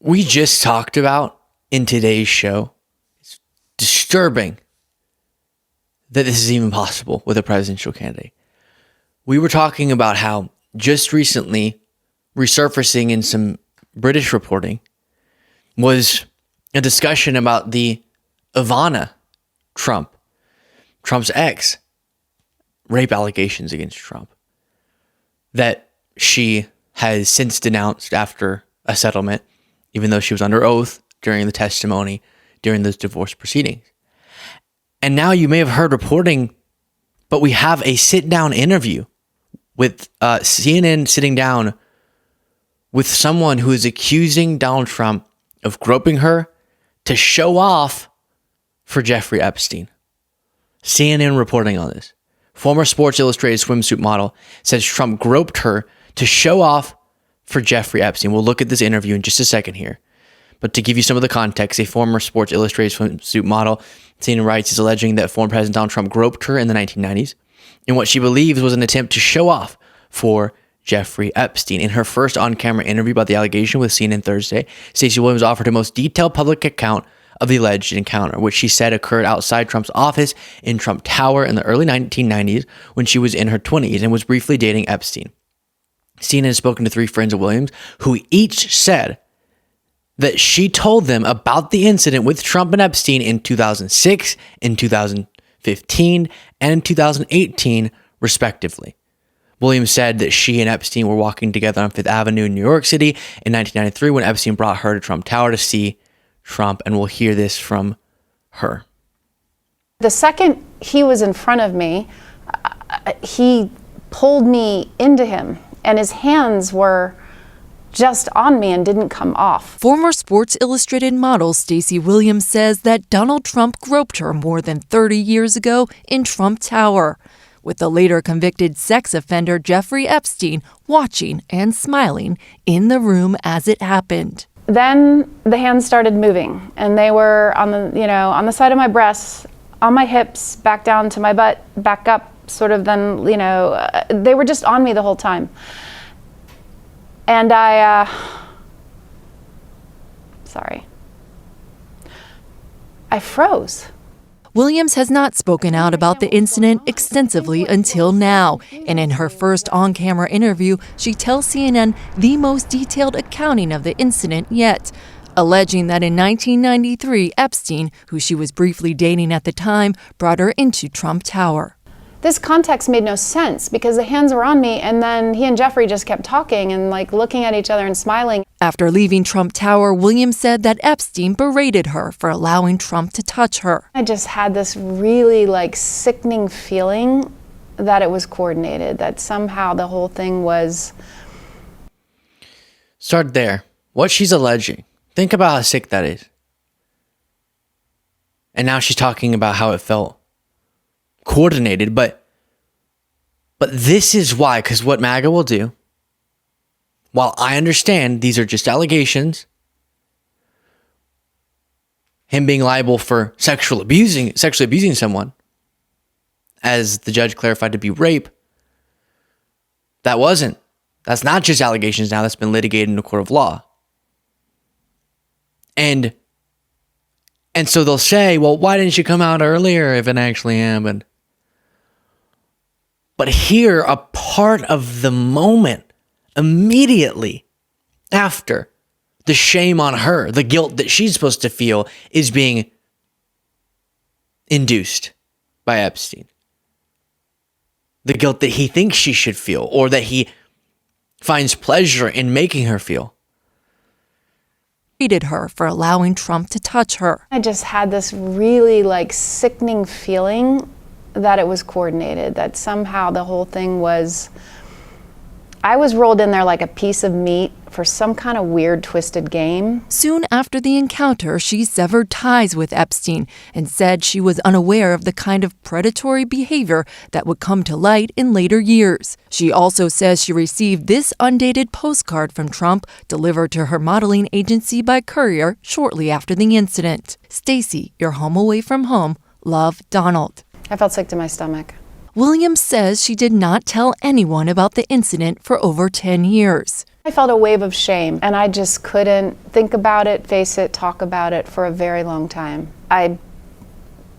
we just talked about in today's show, it's disturbing that this is even possible with a presidential candidate. We were talking about how just recently, resurfacing in some British reporting, was a discussion about the Ivana Trump, Trump's ex, rape allegations against Trump that she has since denounced after a settlement, even though she was under oath during the testimony during those divorce proceedings. And now you may have heard reporting, but we have a sit-down interview with CNN sitting down with someone who is accusing Donald Trump of groping her to show off for Jeffrey Epstein. CNN reporting on this. Former Sports Illustrated swimsuit model says Trump groped her to show off for Jeffrey Epstein. We'll look at this interview in just a second here. But to give you some of the context, a former Sports Illustrated swimsuit model, CNN writes, is alleging that former President Donald Trump groped her in the 1990s in what she believes was an attempt to show off for Jeffrey Epstein. In her first on-camera interview about the allegation with CNN Thursday, Stacey Williams offered her most detailed public account of the alleged encounter, which she said occurred outside Trump's office in Trump Tower in the early 1990s when she was in her 20s and was briefly dating Epstein. CNN has spoken to 3 friends of Williams who each said that she told them about the incident with Trump and Epstein in 2006, in 2015, and in 2018, respectively. Williams said that she and Epstein were walking together on Fifth Avenue in New York City in 1993 when Epstein brought her to Trump Tower to see Trump, and we'll hear this from her. The second he was in front of me, he pulled me into him, and his hands were just on me and didn't come off. Former Sports Illustrated model Stacey Williams says that Donald Trump groped her more than 30 years ago in Trump Tower, with the later convicted sex offender Jeffrey Epstein watching and smiling in the room as it happened. Then the hands started moving, and they were on the side of my breasts, on my hips, back down to my butt, back up, sort of. Then they were just on me the whole time, and I froze. Williams has not spoken out about the incident extensively until now, and in her first on-camera interview, she tells CNN the most detailed accounting of the incident yet, alleging that in 1993, Epstein, who she was briefly dating at the time, brought her into Trump Tower. This context made no sense because the hands were on me, and then he and Jeffrey just kept talking and looking at each other and smiling. After leaving Trump Tower, Williams said that Epstein berated her for allowing Trump to touch her. I just had this really sickening feeling that it was coordinated, that somehow the whole thing was... Start there. What she's alleging. Think about how sick that is. And now she's talking about how it felt coordinated, but this is why, because what MAGA will do, while I understand these are just allegations, him being liable for sexually abusing someone, as the judge clarified to be rape, that's not just allegations now, that's been litigated in a court of law. And so they'll say, well, why didn't you come out earlier if it actually happened? But here, a part of the moment, immediately after the shame on her, the guilt that she's supposed to feel, is being induced by Epstein. The guilt that he thinks she should feel, or that he finds pleasure in making her feel. Berated her for allowing Trump to touch her. I just had this really sickening feeling that it was coordinated, that somehow the whole thing was... I was rolled in there like a piece of meat for some kind of weird, twisted game. Soon after the encounter, she severed ties with Epstein and said she was unaware of the kind of predatory behavior that would come to light in later years. She also says she received this undated postcard from Trump delivered to her modeling agency by courier shortly after the incident. Stacey, you're home away from home. Love, Donald. I felt sick to my stomach. Williams says she did not tell anyone about the incident for over 10 years. I felt a wave of shame, and I just couldn't think about it, face it, talk about it for a very long time. I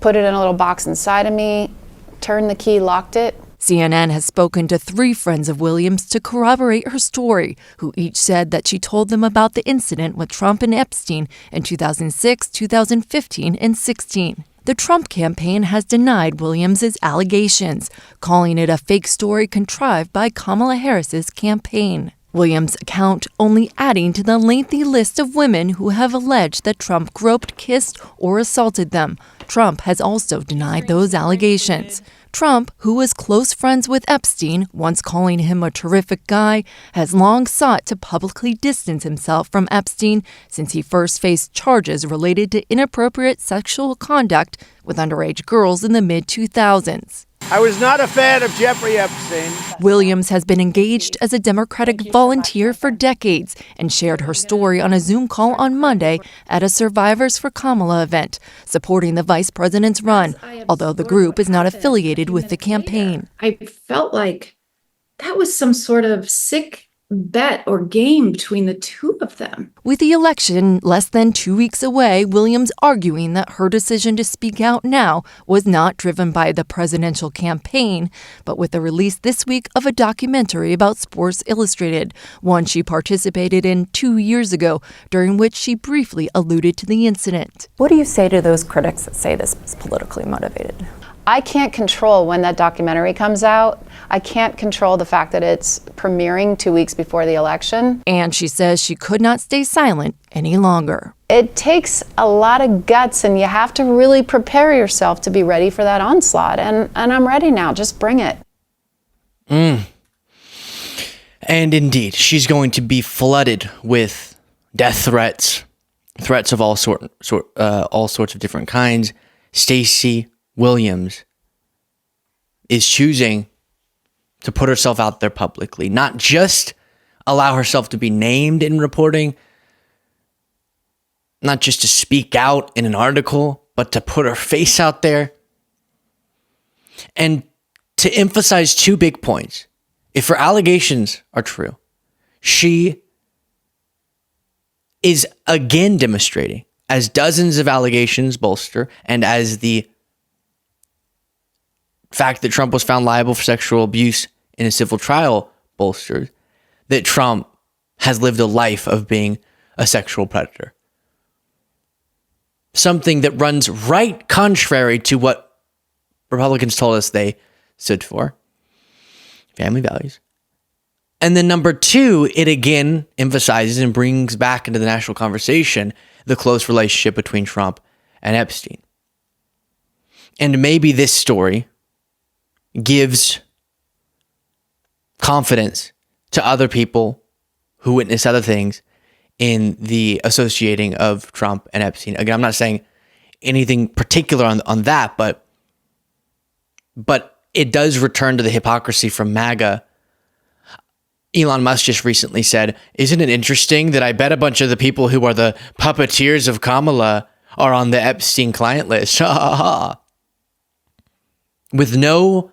put it in a little box inside of me, turned the key, locked it. CNN has spoken to 3 friends of Williams to corroborate her story, who each said that she told them about the incident with Trump and Epstein in 2006, 2015, and 16. The Trump campaign has denied Williams' allegations, calling it a fake story contrived by Kamala Harris's campaign. Williams' account only adding to the lengthy list of women who have alleged that Trump groped, kissed, or assaulted them. Trump has also denied those allegations. Trump, who was close friends with Epstein, once calling him a terrific guy, has long sought to publicly distance himself from Epstein since he first faced charges related to inappropriate sexual conduct with underage girls in the mid-2000s. I was not a fan of Jeffrey Epstein. Williams has been engaged as a Democratic volunteer for decades and shared her story on a Zoom call on Monday at a Survivors for Kamala event, supporting the vice president's run, although the group is not affiliated with the campaign. I felt like that was some sort of sick bet or game between the two of them. With the election less than 2 weeks away, Williams arguing that her decision to speak out now was not driven by the presidential campaign, but with the release this week of a documentary about Sports Illustrated, one she participated in 2 years ago, during which she briefly alluded to the incident. What do you say to those critics that say this is politically motivated? I can't control when that documentary comes out. I can't control the fact that it's premiering 2 weeks before the election. And she says she could not stay silent any longer. It takes a lot of guts, and you have to really prepare yourself to be ready for that onslaught. And I'm ready now. Just bring it. And indeed, she's going to be flooded with death threats, threats of all sorts of different kinds. Stacey Williams is choosing to put herself out there publicly, not just allow herself to be named in reporting, not just to speak out in an article, but to put her face out there and to emphasize 2 big points. If her allegations are true, she is again demonstrating, as dozens of allegations bolster, and as the fact that Trump was found liable for sexual abuse in a civil trial bolsters, that Trump has lived a life of being a sexual predator. Something that runs right contrary to what Republicans told us they stood for. Family values. And then number 2, it again emphasizes and brings back into the national conversation the close relationship between Trump and Epstein. And maybe this story gives confidence to other people who witness other things in the associating of Trump and Epstein. Again, I'm not saying anything particular on that, but it does return to the hypocrisy from MAGA. Elon Musk just recently said, "Isn't it interesting that I bet a bunch of the people who are the puppeteers of Kamala are on the Epstein client list?" With no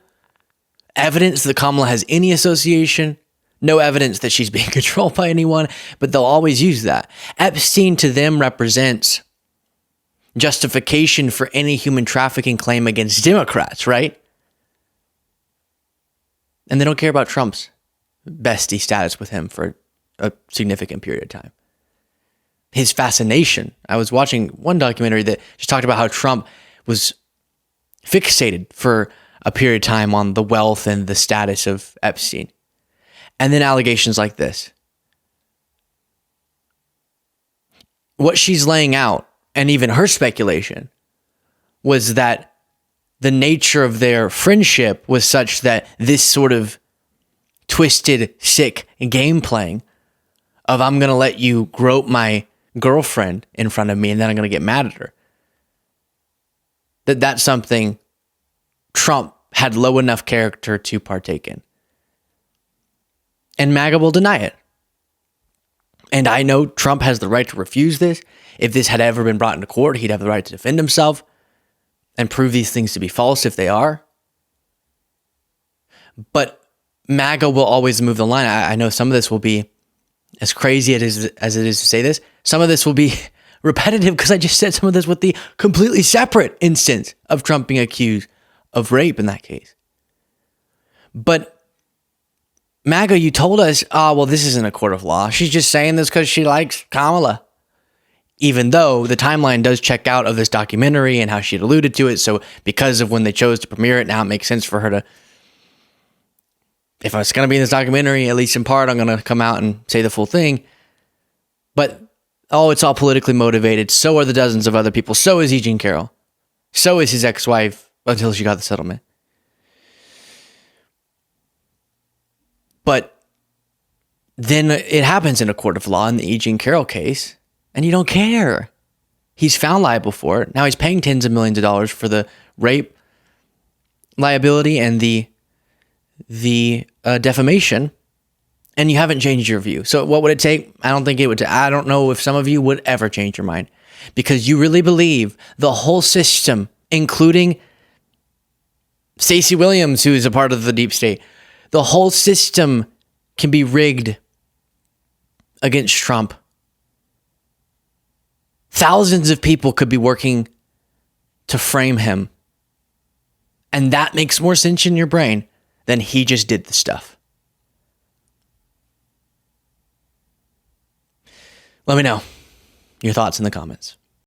evidence that Kamala has any association, no evidence that she's being controlled by anyone, but they'll always use that. Epstein to them represents justification for any human trafficking claim against Democrats, right? And they don't care about Trump's bestie status with him for a significant period of time. His fascination. I was watching one documentary that just talked about how Trump was fixated for a period of time on the wealth and the status of Epstein. And then allegations like this. What she's laying out, and even her speculation, was that the nature of their friendship was such that this sort of twisted, sick game playing of I'm going to let you grope my girlfriend in front of me and then I'm going to get mad at her. That's something Trump had low enough character to partake in. And MAGA will deny it. And I know Trump has the right to refuse this. If this had ever been brought into court, he'd have the right to defend himself and prove these things to be false if they are. But MAGA will always move the line. I know some of this will be as crazy as it is to say this, some of this will be repetitive because I just said some of this with the completely separate instance of Trump being accused of rape in that case. But MAGA, you told us, well, this isn't a court of law. She's just saying this because she likes Kamala. Even though the timeline does check out of this documentary and how she'd alluded to it. So because of when they chose to premiere it, now it makes sense for her to, if I was going to be in this documentary, at least in part, I'm going to come out and say the full thing. But, it's all politically motivated. So are the dozens of other people. So is E. Jean Carroll. So is his ex-wife until she got the settlement. But then it happens in a court of law in the E. Jean Carroll case, and you don't care. He's found liable for it. Now he's paying tens of millions of dollars for the rape liability and the defamation, and you haven't changed your view. So what would it take? I don't think it would. I don't know if some of you would ever change your mind because you really believe the whole system, including Stacey Williams, who is a part of the deep state, the whole system can be rigged against Trump. Thousands of people could be working to frame him. And that makes more sense in your brain than he just did the stuff. Let me know your thoughts in the comments.